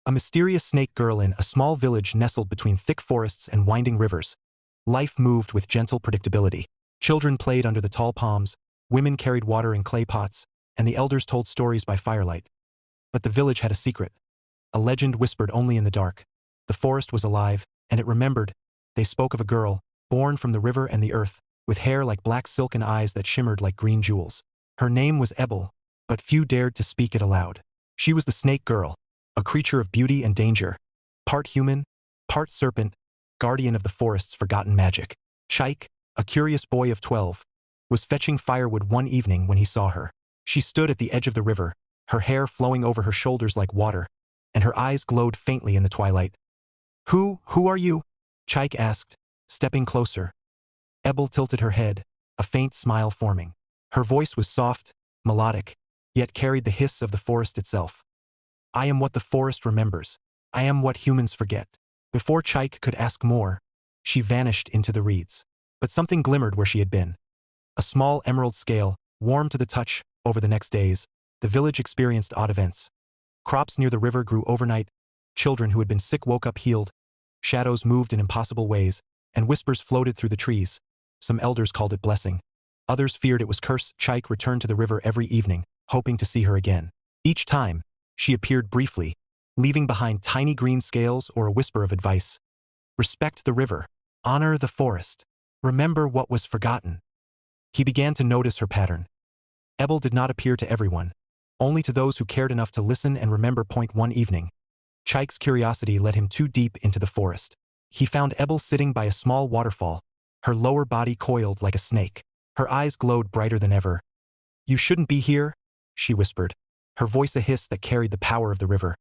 A mysterious snake girl in a small village nestled between thick forests and winding rivers. Life moved with gentle predictability. Children played under the tall palms, women carried water in clay pots, and the elders told stories by firelight. But the village had a secret. A legend whispered only in the dark. The forest was alive, and it remembered. They spoke of a girl, born from the river and the earth, with hair like black silk and eyes that shimmered like green jewels. Her name was Ebel, but few dared to speak it aloud. She was the snake girl, a creature of beauty and danger, part human, part serpent, guardian of the forest's forgotten magic. Chaik, a curious boy of 12, was fetching firewood one evening when he saw her. She stood at the edge of the river, her hair flowing over her shoulders like water, and her eyes glowed faintly in the twilight. Who are you?" Chaik asked, stepping closer. Ebel tilted her head, a faint smile forming. Her voice was soft, melodic, yet carried the hiss of the forest itself. "I am what the forest remembers. I am what humans forget." Before Chaik could ask more, she vanished into the reeds. But something glimmered where she had been. A small emerald scale, warm to the touch. Over the next days, the village experienced odd events. Crops near the river grew overnight, children who had been sick woke up healed, shadows moved in impossible ways, and whispers floated through the trees. Some elders called it blessing. Others feared it was curse. Chaik returned to the river every evening, hoping to see her again. Each time, she appeared briefly, leaving behind tiny green scales or a whisper of advice. Respect the river. Honor the forest. Remember what was forgotten. He began to notice her pattern. Ebel did not appear to everyone, only to those who cared enough to listen and remember. One evening, Chaik's curiosity led him too deep into the forest. He found Ebel sitting by a small waterfall, her lower body coiled like a snake. Her eyes glowed brighter than ever. "You shouldn't be here," she whispered, her voice a hiss that carried the power of the river.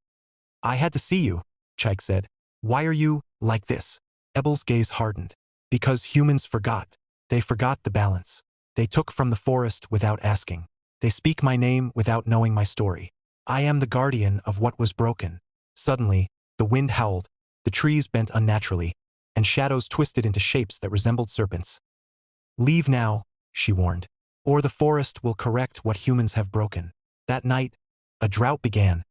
"I had to see you," Chaik said. "Why are you like this?" Ebel's gaze hardened. "Because humans forgot. They forgot the balance. They took from the forest without asking. They speak my name without knowing my story. I am the guardian of what was broken." Suddenly, the wind howled, the trees bent unnaturally, and shadows twisted into shapes that resembled serpents. "Leave now," she warned, "or the forest will correct what humans have broken." That night, a drought began.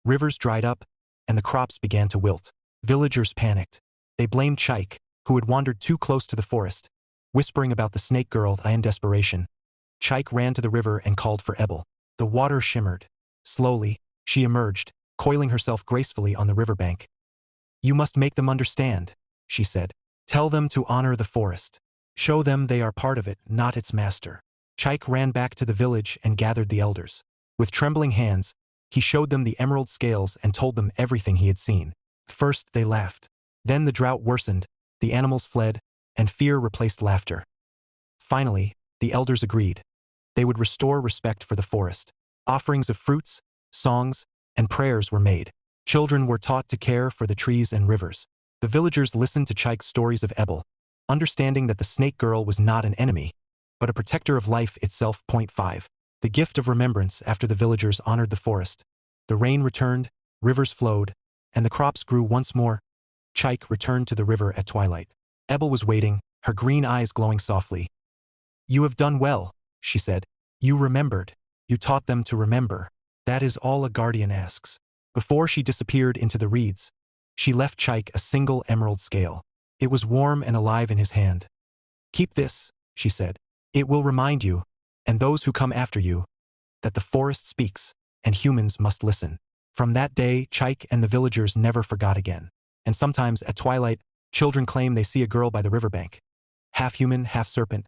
Rivers dried up, and the crops began to wilt. Villagers panicked. They blamed Chaik, who had wandered too close to the forest, whispering about the snake girl. In desperation, Chaik ran to the river and called for Ebel. The water shimmered. Slowly, she emerged, coiling herself gracefully on the riverbank. "You must make them understand," she said. "Tell them to honor the forest. Show them they are part of it, not its master." Chaik ran back to the village and gathered the elders. With trembling hands, he showed them the emerald scales and told them everything he had seen. First they laughed. Then the drought worsened, the animals fled, and fear replaced laughter. Finally, the elders agreed. They would restore respect for the forest. Offerings of fruits, songs, and prayers were made. Children were taught to care for the trees and rivers. The villagers listened to Chaik's stories of Ebel, understanding that the snake girl was not an enemy, but a protector of life itself. 5. The gift of remembrance. After the villagers honored the forest, the rain returned, rivers flowed, and the crops grew once more. Chaik returned to the river at twilight. Ebel was waiting, her green eyes glowing softly. "You have done well," she said. "You remembered. You taught them to remember. That is all a guardian asks." Before she disappeared into the reeds, she left Chaik a single emerald scale. It was warm and alive in his hand. "Keep this," she said. "It will remind you, and those who come after you, that the forest speaks, and humans must listen." From that day, Chaik and the villagers never forgot again. And sometimes, at twilight, children claim they see a girl by the riverbank. Half human, half serpent,